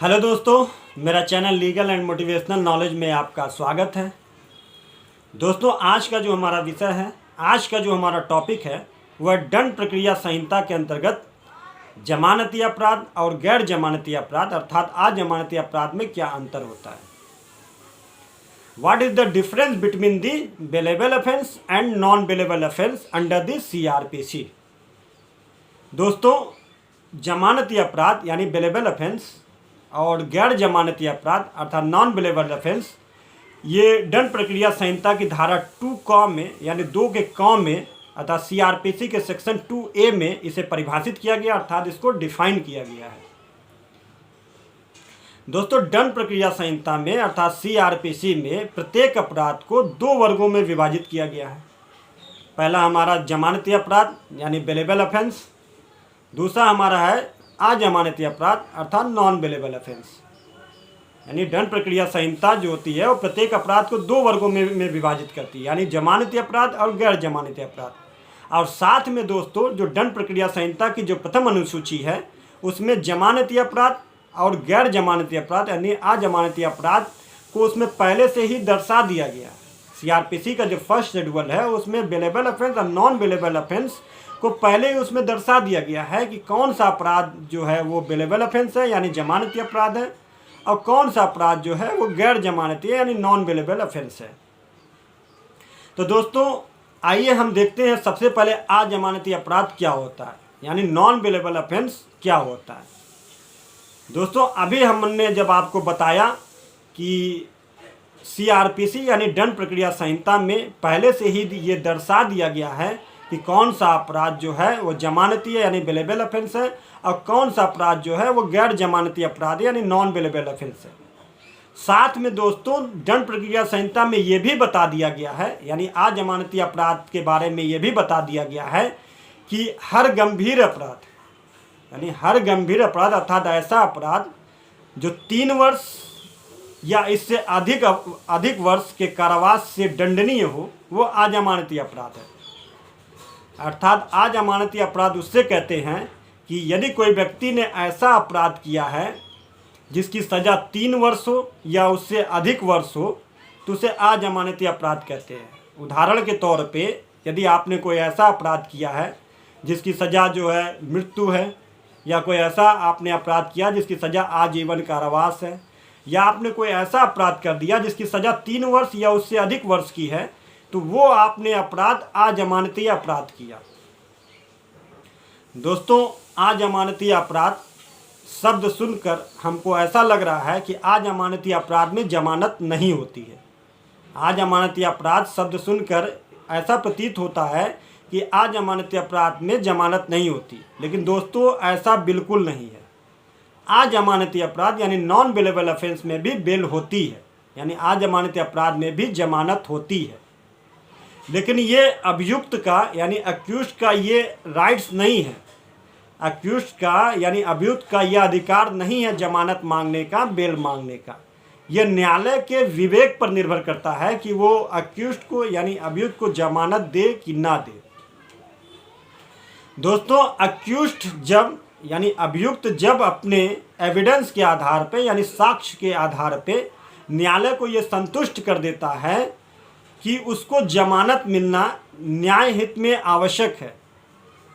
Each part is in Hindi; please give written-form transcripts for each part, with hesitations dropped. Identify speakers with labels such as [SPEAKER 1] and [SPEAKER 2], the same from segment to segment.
[SPEAKER 1] हेलो दोस्तों, मेरा channel legal and motivational knowledge में आपका स्वागत है। दोस्तों, आज का जो हमारा विषय है, आज का जो हमारा टॉपिक है वह दंड प्रक्रिया संहिता के अंतर्गत जमानती अपराध और गैर जमानती अपराध अर्थात अजमानती अपराध में क्या अंतर होता है। What is the difference between the bailable offence and non bailable offence under the CRPC। दोस्तों, जमानती अपराध यानी बेलेबल ऑफेंस और गैर जमानती अपराध अर्थात नॉन बेलेबल ऑफेंस, ये दंड प्रक्रिया संहिता की धारा 2 में यानी 2 के क में अर्थात CRPC के सेक्शन 2A में इसे परिभाषित किया गया अर्थात इसको डिफाइन किया गया है। दोस्तों, दंड प्रक्रिया संहिता में अर्थात CRPC में प्रत्येक अपराध को 2 वर्गों में विभाजित किया गया है। पहला हमारा जमानती अपराध यानी बेलेबल ऑफेंस, दूसरा हमारा है अजमानती अपराध अर्थात नॉन बेलेबल ऑफेंस। यानी दंड प्रक्रिया संहिता जो होती है वो प्रत्येक अपराध को 2 वर्गों में विभाजित करती है, यानी जमानती अपराध और गैर जमानती अपराध। और साथ में दोस्तों, जो दंड प्रक्रिया संहिता की जो प्रथम अनुसूची है उसमें जमानती अपराध और गैर जमानती अपराध यानी अजमानती अपराध को उसमें पहले से ही दर्शा दिया गया। CRPC का जो फर्स्ट शेड्यूल है उसमें बेलेबल ऑफेंस और नॉन बेलेबल ऑफेंस को पहले ही उसमें दर्शा दिया गया है कि कौन सा अपराध जो है वो बेलेबल ऑफेंस है यानी जमानती अपराध है और कौन सा अपराध जो है वो गैर जमानती है यानी नॉन बेलेबल ऑफेंस है। तो दोस्तों, आइए हम देखते हैं सबसे पहले अजमानती अपराध क्या होता है यानी नॉन बेलेबल ऑफेंस क्या होता है। दोस्तों, अभी हमने जब आपको बताया कि CRPC यानी दंड प्रक्रिया संहिता में पहले से ही ये दर्शा दिया गया है कि कौन सा अपराध जो है वो जमानती है यानी बेलेबल ऑफेंस है और कौन सा अपराध जो है वो गैर जमानती अपराध यानी नॉन बेलेबल ऑफेंस है। साथ में दोस्तों, दंड प्रक्रिया संहिता में ये भी बता दिया गया है यानी अजमानती अपराध के बारे में ये भी बता दिया गया है कि हर गंभीर अपराध यानी हर गंभीर अपराध अर्थात ऐसा अपराध जो 3 वर्ष या इससे अधिक वर्ष के कारावास से दंडनीय हो वो अजमानती अपराध है। अर्थात अजमानती अपराध उससे कहते हैं कि यदि कोई व्यक्ति ने ऐसा अपराध किया है जिसकी सज़ा 3 वर्ष हो या उससे अधिक वर्ष हो तो उसे अजमानती अपराध कहते हैं। उदाहरण के तौर पे, यदि आपने कोई ऐसा अपराध किया है जिसकी सज़ा जो है मृत्यु है, या कोई ऐसा आपने अपराध किया जिसकी सज़ा आजीवन कारावास है, या आपने कोई ऐसा अपराध कर दिया जिसकी सज़ा 3 वर्ष या उससे अधिक वर्ष की है, तो वो आपने अपराध अजमानती अपराध किया। दोस्तों, अजमानती अपराध शब्द सुनकर हमको ऐसा लग रहा है कि अजमानती अपराध में जमानत नहीं होती है। अजमानती अपराध शब्द सुनकर ऐसा प्रतीत होता है कि अजमानती अपराध में जमानत नहीं होती, लेकिन दोस्तों ऐसा बिल्कुल नहीं है। अजमानती अपराध यानी नॉन बेलेबल ऑफेंस में भी बेल होती है, यानी अजमानती अपराध में भी जमानत होती है, लेकिन ये अभियुक्त का यानी अक्यूज्ड का ये राइट्स नहीं है। अक्यूज्ड का यानी अभियुक्त का यह अधिकार नहीं है जमानत मांगने का, बेल मांगने का। यह न्यायालय के विवेक पर निर्भर करता है कि वो अक्यूज्ड को यानी अभियुक्त को जमानत दे कि ना दे। दोस्तों, अक्यूज्ड जब यानी अभियुक्त जब अपने एविडेंस के आधार पे यानी साक्ष्य के आधार पे न्यायालय को ये संतुष्ट कर देता है कि उसको जमानत मिलना न्याय हित में आवश्यक है,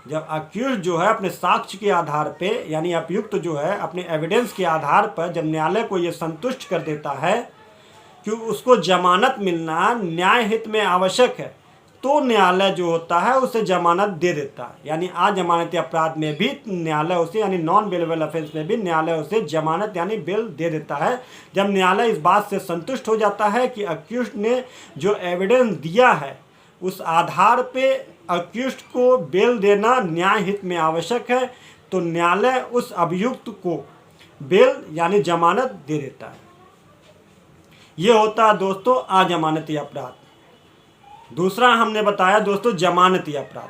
[SPEAKER 1] जब अक्यूज्ड जो है अपने साक्ष्य के आधार पे यानी अभियुक्त जो है अपने एविडेंस के आधार पर जब न्यायालय को ये संतुष्ट कर देता है कि उसको जमानत मिलना न्याय हित में आवश्यक है, तो न्यायालय जो होता है उसे जमानत दे देता है। यानी अजमानती अपराध में भी न्यायालय उसे यानी नॉन बेलेबल ऑफेंस में भी न्यायालय उसे जमानत यानी बेल दे देता है, जब न्यायालय इस बात से संतुष्ट हो जाता है कि अक्यूज्ड ने जो एविडेंस दिया है उस आधार पे अक्यूज्ड को बेल देना न्याय हित में आवश्यक है, तो न्यायालय उस अभियुक्त को बेल यानी जमानत दे देता है। ये होता है दोस्तों अजमानती अपराध। दूसरा हमने बताया दोस्तों जमानती अपराध।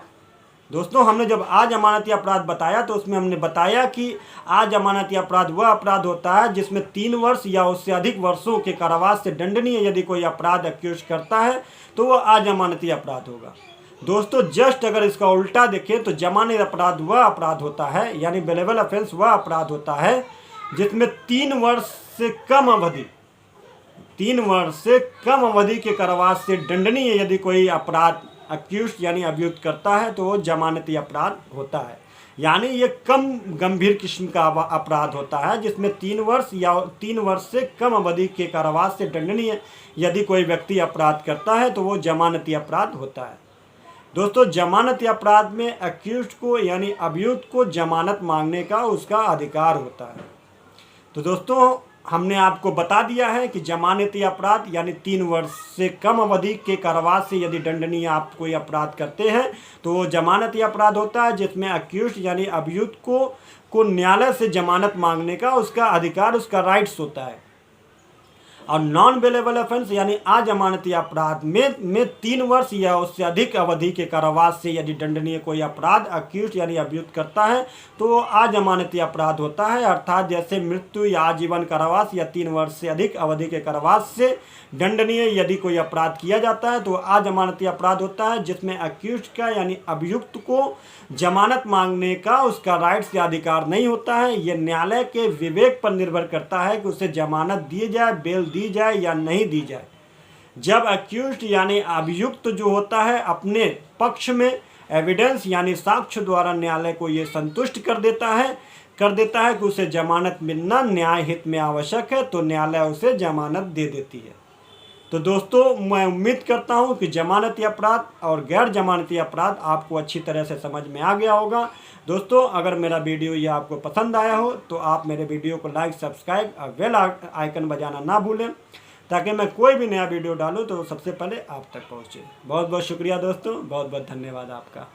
[SPEAKER 1] दोस्तों, हमने जब अजमानती अपराध बताया तो उसमें हमने बताया कि अजमानती अपराध वह अपराध होता है जिसमें 3 वर्ष या उससे अधिक वर्षों के कारावास से दंडनीय यदि कोई अपराध अक्यूज करता है तो वह अजमानती अपराध होगा। दोस्तों, जस्ट अगर इसका उल्टा देखें तो जमानती अपराध वह अपराध होता है यानी बेलेबल ऑफेंस वह अपराध होता है जिसमें 3 वर्ष से कम अवधि के कारावास से दंडनीय यदि कोई अपराध अक्यूज्ड यानी अभियुक्त करता है तो वो जमानती अपराध होता है। यानी ये कम गंभीर किस्म का अपराध होता है जिसमें 3 वर्ष से कम अवधि के कारावास से दंडनीय यदि कोई व्यक्ति अपराध करता है तो वो जमानती अपराध होता है। दोस्तों, जमानती अपराध में अक्यूज्ड को यानी अभियुक्त को जमानत मांगने का उसका अधिकार होता है। तो दोस्तों, हमने आपको बता दिया है कि जमानती अपराध यानी 3 वर्ष से कम अवधि के कारावास से यदि दंडनीय आप कोई अपराध करते हैं तो वो जमानती अपराध होता है जिसमें अक्यूज्ड यानी अभियुक्त को न्यायालय से जमानत मांगने का उसका अधिकार, उसका राइट्स होता है। और नॉन बेलेबल ऑफेंस यानी अजमानती अपराध में 3 वर्ष या उससे अधिक अवधि के कारावास से यदि दंडनीय कोई अपराध अक्यूज्ड यानी अभियुक्त करता है तो वो अजमानती अपराध होता है। अर्थात जैसे मृत्यु या आजीवन कारावास या 3 वर्ष से अधिक अवधि के कारावास से दंडनीय यदि कोई अपराध किया जाता है तो अजमानती अपराध होता है जिसमें अक्यूज्ड का यानी अभियुक्त को जमानत मांगने का उसका राइट्स या अधिकार नहीं होता है। यह न्यायालय के विवेक पर निर्भर करता है कि उसे जमानत दी जाए, बेल दी जाए या नहीं दी जाए। जब अक्यूज्ड यानी अभियुक्त जो होता है अपने पक्ष में एविडेंस यानी साक्ष्य द्वारा न्यायालय को ये संतुष्ट कर देता है कि उसे जमानत मिलना न्याय हित में आवश्यक है तो न्यायालय उसे जमानत दे देती है। तो दोस्तों, मैं उम्मीद करता हूं कि जमानती अपराध और गैर जमानती अपराध आपको अच्छी तरह से समझ में आ गया होगा। दोस्तों, अगर मेरा वीडियो ये आपको पसंद आया हो तो आप मेरे वीडियो को लाइक, सब्सक्राइब और बेल आइकन बजाना ना भूलें ताकि मैं कोई भी नया वीडियो डालूं तो सबसे पहले आप तक पहुंचे। बहुत बहुत शुक्रिया दोस्तों, बहुत बहुत धन्यवाद आपका।